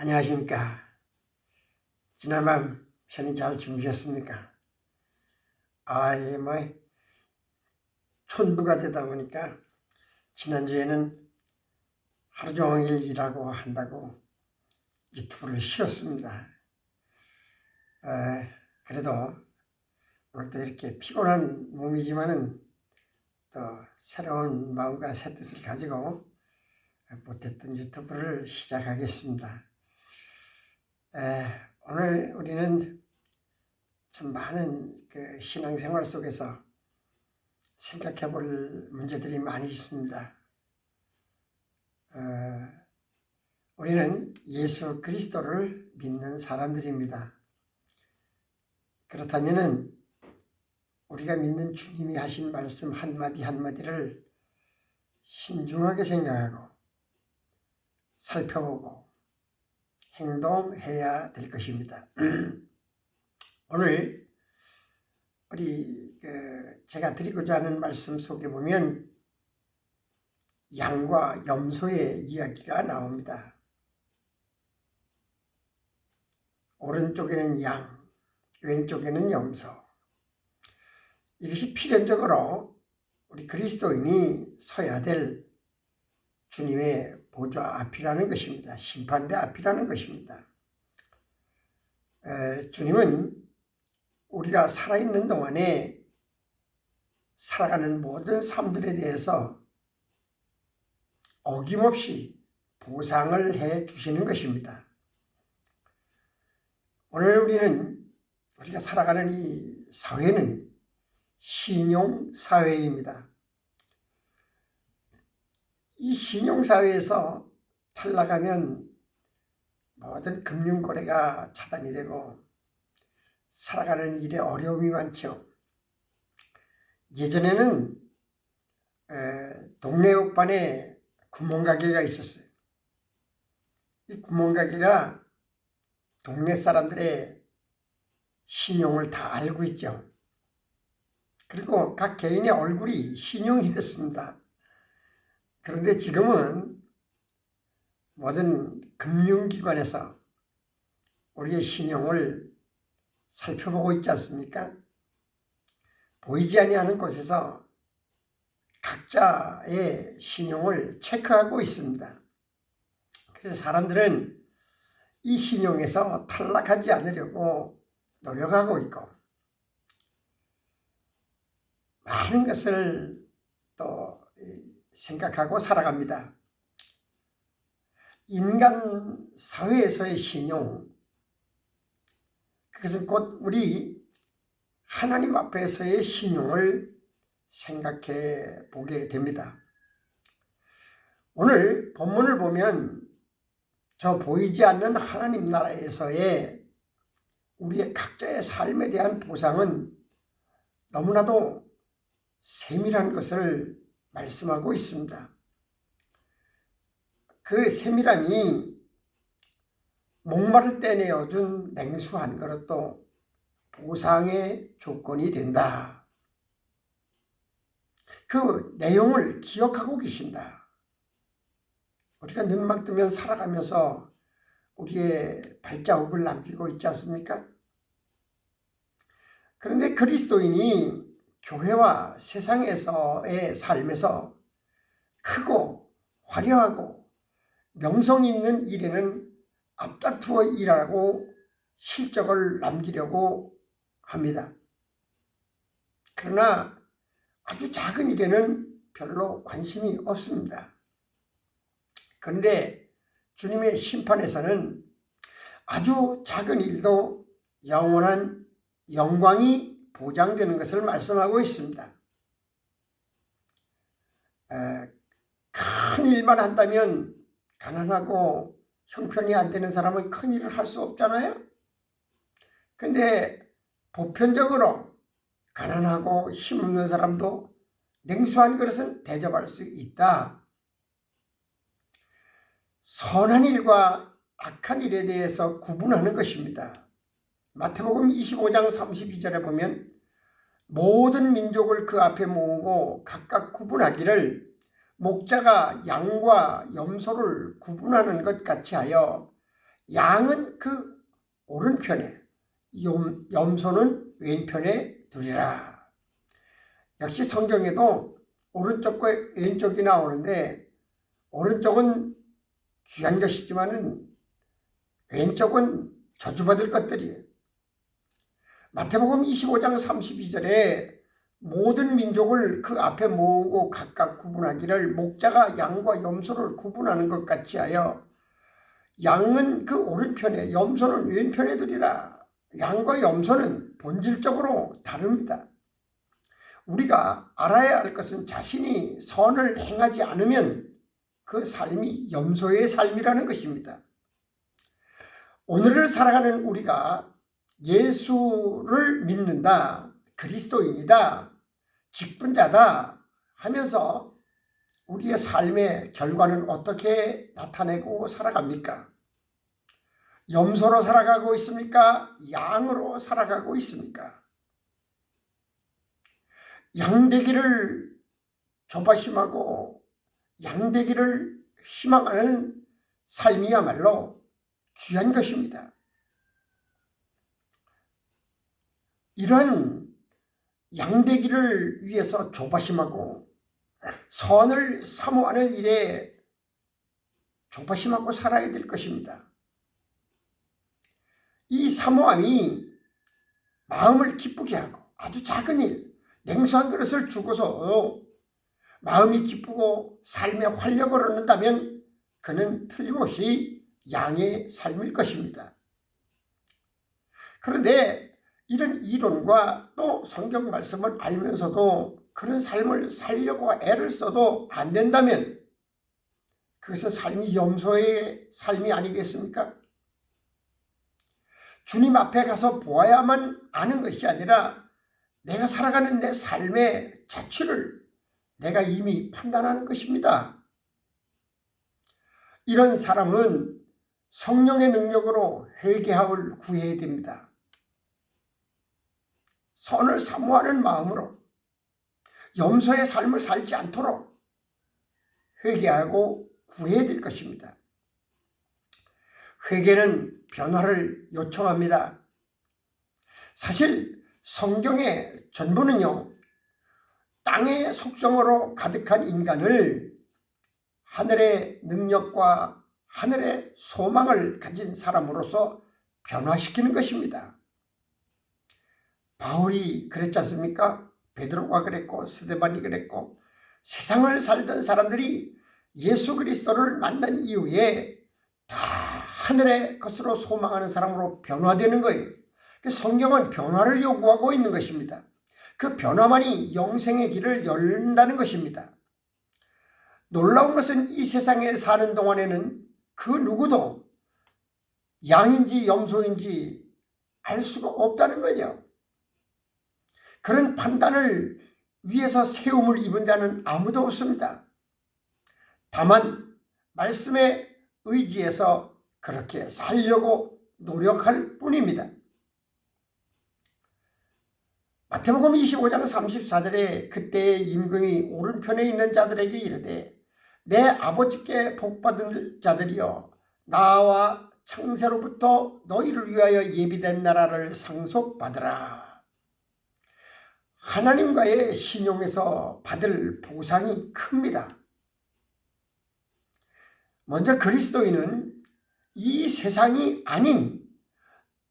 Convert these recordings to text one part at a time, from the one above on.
안녕하십니까. 지난밤 편히 잘 주무셨습니까? 이게 촌부가 되다 보니까 지난주에는 하루 종일 일하고 한다고 유튜브를 쉬었습니다. 그래도 오늘도 이렇게 피곤한 몸이지만은 또 새로운 마음과 새 뜻을 가지고 못했던 유튜브를 시작하겠습니다. 오늘 우리는 참 많은 신앙생활 속에서 생각해 볼 문제들이 많이 있습니다. 우리는 예수 그리스도를 믿는 사람들입니다. 그렇다면 우리가 믿는 주님이 하신 말씀 한마디 한마디를 신중하게 생각하고 살펴보고 행동해야 될 것입니다. 오늘 제가 드리고자 하는 말씀 속에 보면 양과 염소의 이야기가 나옵니다. 오른쪽에는 양, 왼쪽에는 염소. 이것이 필연적으로 우리 그리스도인이 서야 될 주님의 보좌 앞이라는 것입니다. 심판대 앞이라는 것입니다. 주님은 우리가 살아있는 동안에 살아가는 모든 삶들에 대해서 어김없이 보상을 해 주시는 것입니다. 오늘 우리가 살아가는 이 사회는 신용사회입니다. 이 신용사회에서 탈락하면 모든 금융거래가 차단이 되고 살아가는 일에 어려움이 많죠. 예전에는 동네 옆반에 구멍가게가 있었어요. 이 구멍가게가 동네 사람들의 신용을 다 알고 있죠. 그리고 각 개인의 얼굴이 신용이었습니다. 그런데 지금은 모든 금융기관에서 우리의 신용을 살펴보고 있지 않습니까? 보이지 아니하는 곳에서 각자의 신용을 체크하고 있습니다. 그래서 사람들은 이 신용에서 탈락하지 않으려고 노력하고 있고 많은 것을 또 생각하고 살아갑니다. 인간 사회에서의 신용, 그것은 곧 우리 하나님 앞에서의 신용을 생각해 보게 됩니다. 오늘 본문을 보면 저 보이지 않는 하나님 나라에서의 우리의 각자의 삶에 대한 보상은 너무나도 세밀한 것을 말씀하고 있습니다. 그 세밀함이 목마를 때 내어준 냉수 한 그릇도 보상의 조건이 된다. 그 내용을 기억하고 계신다. 우리가 눈만 뜨면 살아가면서 우리의 발자국을 남기고 있지 않습니까? 그런데 그리스도인이 교회와 세상에서의 삶에서 크고 화려하고 명성 있는 일에는 앞다투어 일하고 실적을 남기려고 합니다. 그러나 아주 작은 일에는 별로 관심이 없습니다. 그런데 주님의 심판에서는 아주 작은 일도 영원한 영광이 보장되는 것을 말씀하고 있습니다. 큰 일만 한다면 가난하고 형편이 안 되는 사람은 큰 일을 할 수 없잖아요. 근데 보편적으로 가난하고 힘없는 사람도 냉수한 그릇은 대접할 수 있다. 선한 일과 악한 일에 대해서 구분하는 것입니다. 마태복음 25장 32절에 보면 모든 민족을 그 앞에 모으고 각각 구분하기를 목자가 양과 염소를 구분하는 것 같이 하여 양은 그 오른편에, 염소는 왼편에 두리라. 역시 성경에도 오른쪽과 왼쪽이 나오는데 오른쪽은 귀한 것이지만은 왼쪽은 저주받을 것들이에요. 마태복음 25장 32절에 모든 민족을 그 앞에 모으고 각각 구분하기를 목자가 양과 염소를 구분하는 것 같이 하여 양은 그 오른편에 염소는 왼편에 두리라. 양과 염소는 본질적으로 다릅니다. 우리가 알아야 할 것은 자신이 선을 행하지 않으면 그 삶이 염소의 삶이라는 것입니다. 오늘을 살아가는 우리가 예수를 믿는다, 그리스도인이다, 직분자다 하면서 우리의 삶의 결과는 어떻게 나타내고 살아갑니까? 염소로 살아가고 있습니까? 양으로 살아가고 있습니까? 양되기를 조바심하고 양되기를 희망하는 삶이야말로 귀한 것입니다. 이런 양되기를 위해서 조바심하고 선을 사모하는 일에 조바심하고 살아야 될 것입니다. 이 사모함이 마음을 기쁘게 하고 아주 작은 일, 냉수 한 그릇을 주고서 마음이 기쁘고 삶에 활력을 얻는다면 그는 틀림없이 양의 삶일 것입니다. 그런데 이런 이론과 또 성경 말씀을 알면서도 그런 삶을 살려고 애를 써도 안 된다면 그것은 삶이 염소의 삶이 아니겠습니까? 주님 앞에 가서 보아야만 아는 것이 아니라 내가 살아가는 내 삶의 자취를 내가 이미 판단하는 것입니다. 이런 사람은 성령의 능력으로 회개함을 구해야 됩니다. 선을 사모하는 마음으로 염소의 삶을 살지 않도록 회개하고 구해야 될 것입니다. 회개는 변화를 요청합니다. 사실 성경의 전부는요, 땅의 속성으로 가득한 인간을 하늘의 능력과 하늘의 소망을 가진 사람으로서 변화시키는 것입니다. 바울이 그랬지 않습니까? 베드로가 그랬고 스데반이 그랬고 세상을 살던 사람들이 예수 그리스도를 만난 이후에 다 하늘의 것으로 소망하는 사람으로 변화되는 거예요. 성경은 변화를 요구하고 있는 것입니다. 그 변화만이 영생의 길을 열는다는 것입니다. 놀라운 것은 이 세상에 사는 동안에는 그 누구도 양인지 염소인지 알 수가 없다는 거죠. 그런 판단을 위해서 세움을 입은 자는 아무도 없습니다. 다만 말씀에 의지해서 그렇게 살려고 노력할 뿐입니다. 마태복음 25장 34절에 그때의 임금이 오른편에 있는 자들에게 이르되 내 아버지께 복받은 자들이여 나와 창세로부터 너희를 위하여 예비된 나라를 상속받으라. 하나님과의 신용에서 받을 보상이 큽니다. 먼저 그리스도인은 이 세상이 아닌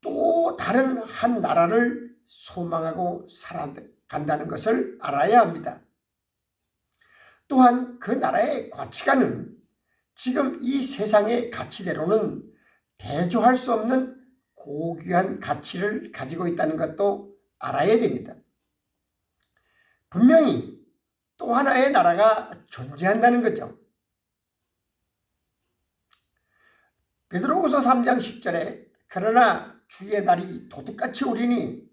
또 다른 한 나라를 소망하고 살아간다는 것을 알아야 합니다. 또한 그 나라의 가치관은 지금 이 세상의 가치대로는 대조할 수 없는 고귀한 가치를 가지고 있다는 것도 알아야 됩니다. 분명히 또 하나의 나라가 존재한다는 거죠. 베드로후서 3장 10절에 그러나 주의 날이 도둑같이 오리니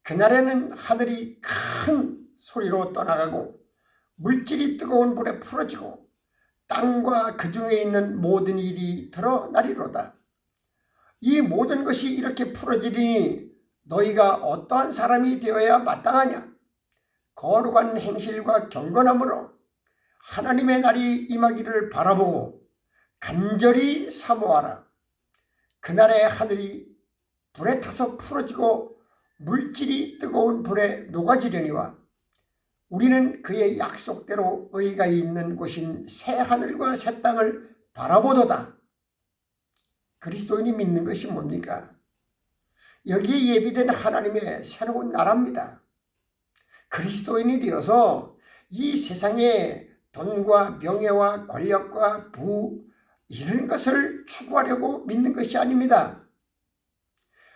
그날에는 하늘이 큰 소리로 떠나가고 물질이 뜨거운 불에 풀어지고 땅과 그 중에 있는 모든 일이 드러나리로다. 이 모든 것이 이렇게 풀어지리니 너희가 어떠한 사람이 되어야 마땅하냐? 거룩한 행실과 경건함으로 하나님의 날이 임하기를 바라보고 간절히 사모하라. 그날의 하늘이 불에 타서 풀어지고 물질이 뜨거운 불에 녹아지려니와 우리는 그의 약속대로 의가 있는 곳인 새 하늘과 새 땅을 바라보도다. 그리스도인이 믿는 것이 뭡니까? 여기에 예비된 하나님의 새로운 나라입니다. 그리스도인이 되어서 이 세상에 돈과 명예와 권력과 부 이런 것을 추구하려고 믿는 것이 아닙니다.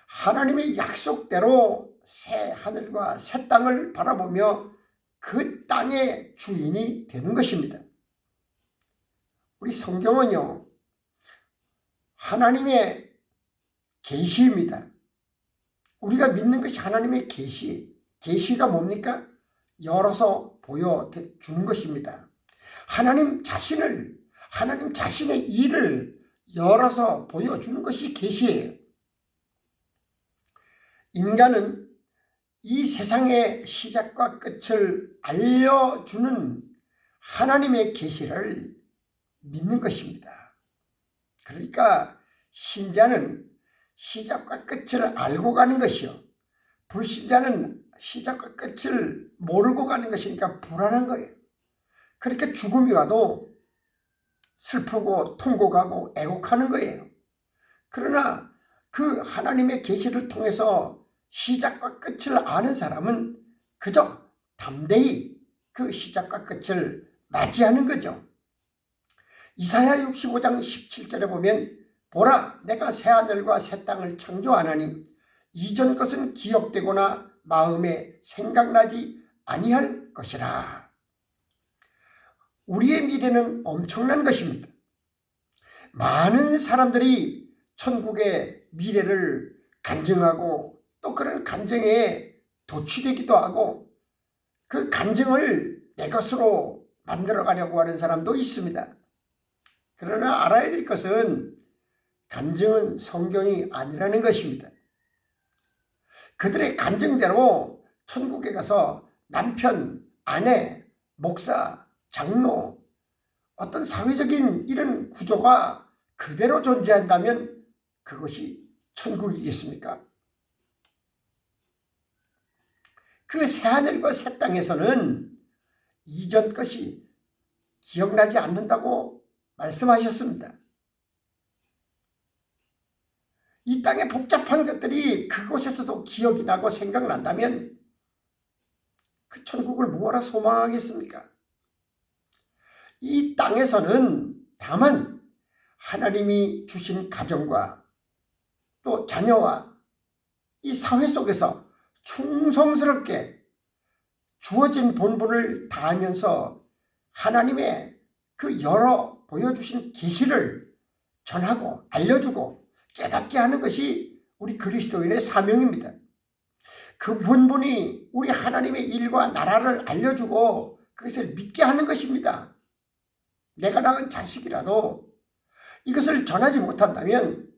하나님의 약속대로 새 하늘과 새 땅을 바라보며 그 땅의 주인이 되는 것입니다. 우리 성경은요, 하나님의 계시입니다. 우리가 믿는 것이 하나님의 계시. 계시가 뭡니까? 열어서 보여주는 것입니다. 하나님 자신의 일을 열어서 보여주는 것이 계시예요. 인간은 이 세상의 시작과 끝을 알려주는 하나님의 계시를 믿는 것입니다. 그러니까 신자는 시작과 끝을 알고 가는 것이요, 불신자는 시작과 끝을 모르고 가는 것이니까 불안한 거예요. 그렇게 죽음이 와도 슬프고 통곡하고 애곡하는 거예요. 그러나 그 하나님의 계시를 통해서 시작과 끝을 아는 사람은 그저 담대히 그 시작과 끝을 맞이하는 거죠. 이사야 65장 17절에 보면 보라, 내가 새하늘과 새 땅을 창조하나니 이전 것은 기억되거나 마음에 생각나지 아니할 것이라. 우리의 미래는 엄청난 것입니다. 많은 사람들이 천국의 미래를 간증하고 또 그런 간증에 도취되기도 하고 그 간증을 내 것으로 만들어가려고 하는 사람도 있습니다. 그러나 알아야 될 것은 간증은 성경이 아니라는 것입니다. 그들의 간증대로 천국에 가서 남편, 아내, 목사, 장로, 어떤 사회적인 이런 구조가 그대로 존재한다면 그것이 천국이겠습니까? 그 새하늘과 새 땅에서는 이전 것이 기억나지 않는다고 말씀하셨습니다. 이 땅의 복잡한 것들이 그곳에서도 기억이 나고 생각난다면 그 천국을 뭐하러 소망하겠습니까? 이 땅에서는 다만 하나님이 주신 가정과 또 자녀와 이 사회 속에서 충성스럽게 주어진 본분을 다하면서 하나님의 그 열어 보여주신 계시를 전하고 알려주고 깨닫게 하는 것이 우리 그리스도인의 사명입니다. 그 본분이 우리 하나님의 일과 나라를 알려주고 그것을 믿게 하는 것입니다. 내가 낳은 자식이라도 이것을 전하지 못한다면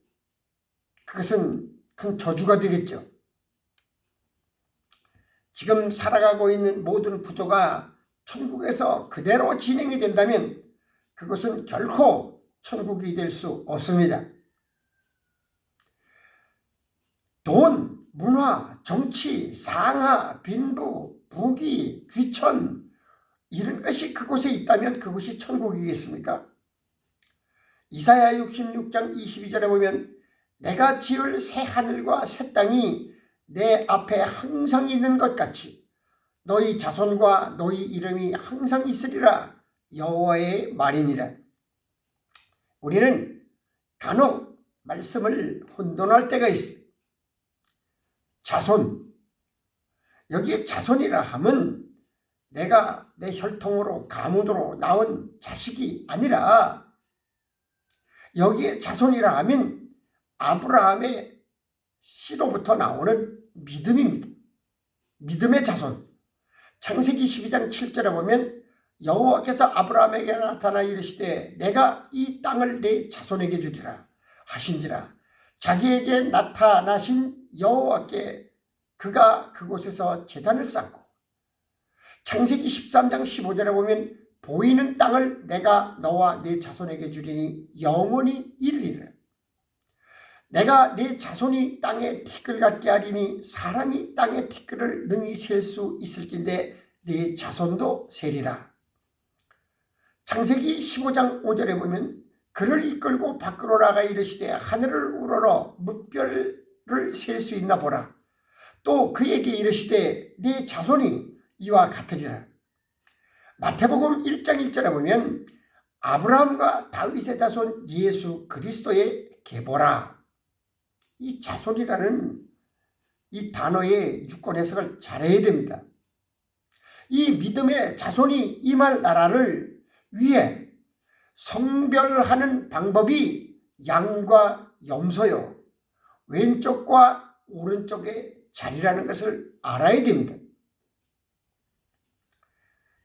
그것은 큰 저주가 되겠죠. 지금 살아가고 있는 모든 구조가 천국에서 그대로 진행이 된다면 그것은 결코 천국이 될 수 없습니다. 돈, 문화, 정치, 상하, 빈부, 부귀, 귀천 이런 것이 그곳에 있다면 그것이 천국이겠습니까? 이사야 66장 22절에 보면 내가 지을 새 하늘과 새 땅이 내 앞에 항상 있는 것 같이 너희 자손과 너희 이름이 항상 있으리라 여호와의 말이니라. 우리는 간혹 말씀을 혼돈할 때가 있어요. 자손, 여기에 자손이라 함은 내가 내 혈통으로 가문으로 낳은 자식이 아니라 여기에 자손이라 하면 아브라함의 씨로부터 나오는 믿음입니다. 믿음의 자손. 창세기 12장 7절에 보면 여호와께서 아브라함에게 나타나 이르시되 내가 이 땅을 내 자손에게 주리라 하신지라. 자기에게 나타나신 여호와께 그가 그곳에서 제단을 쌓고 창세기 13장 15절에 보면 보이는 땅을 내가 너와 네 자손에게 주리니 영원히 이르리라. 내가 네 자손이 땅에 티끌 같게 하리니 사람이 땅에 티끌을 능히 셀 수 있을진데 네 자손도 세리라. 창세기 15장 5절에 보면 그를 이끌고 밖으로 나가 이르시되 하늘을 우러러 뭇별을 셀 수 있나 보라. 또 그에게 이르시되 네 자손이 이와 같으리라. 마태복음 1장 1절에 보면 아브라함과 다윗의 자손 예수 그리스도의 계보라. 이 자손이라는 이 단어의 유권 해석을 잘해야 됩니다. 이 믿음의 자손이 임할 나라를 위해 성별하는 방법이 양과 염소요, 왼쪽과 오른쪽의 자리라는 것을 알아야 됩니다.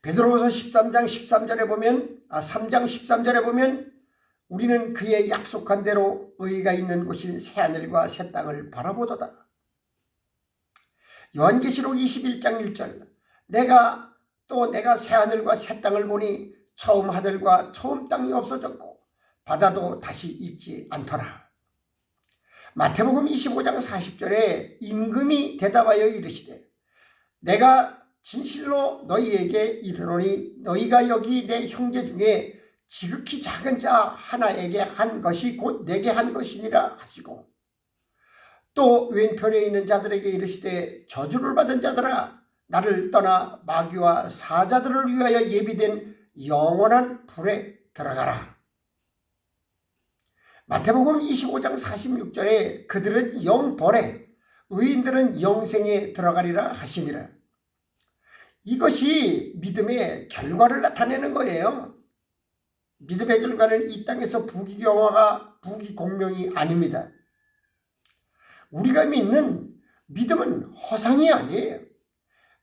베드로후서 13장 13절에 보면 3장 13절에 보면 우리는 그의 약속한 대로 의가 있는 곳인 새하늘과 새 땅을 바라보도다. 요한계시록 21장 1절 내가 새하늘과 새 땅을 보니 처음 하늘과 처음 땅이 없어졌고 바다도 다시 있지 않더라. 마태복음 25장 40절에 임금이 대답하여 이르시되 내가 진실로 너희에게 이르노니 너희가 여기 내 형제 중에 지극히 작은 자 하나에게 한 것이 곧 내게 한 것이니라 하시고 또 왼편에 있는 자들에게 이르시되 저주를 받은 자들아 나를 떠나 마귀와 사자들을 위하여 예비된 영원한 불에 들어가라. 마태복음 25장 46절에 그들은 영벌에 의인들은 영생에 들어가리라 하시니라. 이것이 믿음의 결과를 나타내는 거예요. 믿음의 결과는 이 땅에서 부귀공명이 아닙니다. 우리가 믿는 믿음은 허상이 아니에요.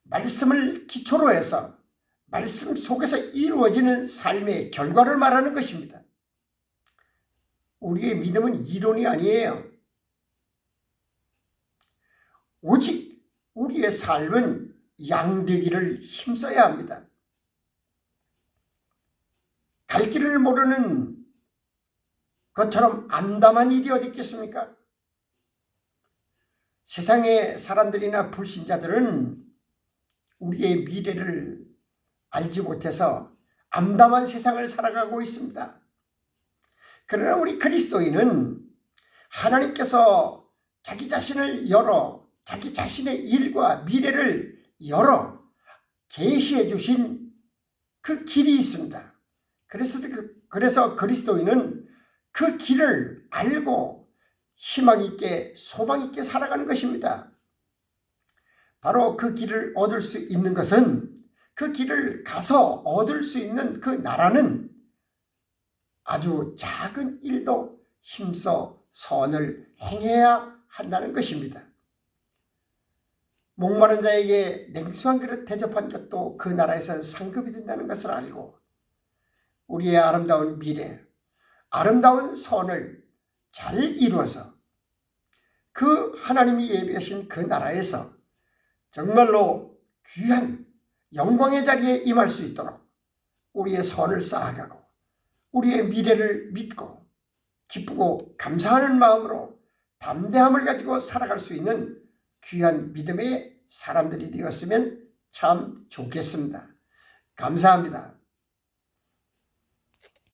말씀을 기초로 해서 말씀 속에서 이루어지는 삶의 결과를 말하는 것입니다. 우리의 믿음은 이론이 아니에요. 오직 우리의 삶은 양되기를 힘써야 합니다. 갈 길을 모르는 것처럼 암담한 일이 어디 있겠습니까? 세상의 사람들이나 불신자들은 우리의 미래를 알지 못해서 암담한 세상을 살아가고 있습니다. 그러나 우리 그리스도인은 하나님께서 자기 자신을 열어 자기 자신의 일과 미래를 열어 계시해 주신 그 길이 있습니다. 그래서 그리스도인은 그 길을 알고 희망 있게 소망 있게 살아가는 것입니다. 바로 그 길을 얻을 수 있는 것은 그 길을 가서 얻을 수 있는 그 나라는 아주 작은 일도 힘써 선을 행해야 한다는 것입니다. 목마른 자에게 냉수한 그릇 대접한 것도 그 나라에서 상급이 된다는 것을 알고 우리의 아름다운 미래, 아름다운 선을 잘 이루어서 그 하나님이 예비하신 그 나라에서 정말로 귀한 영광의 자리에 임할 수 있도록 우리의 선을 쌓아가고 우리의 미래를 믿고 기쁘고 감사하는 마음으로 담대함을 가지고 살아갈 수 있는 귀한 믿음의 사람들이 되었으면 참 좋겠습니다. 감사합니다.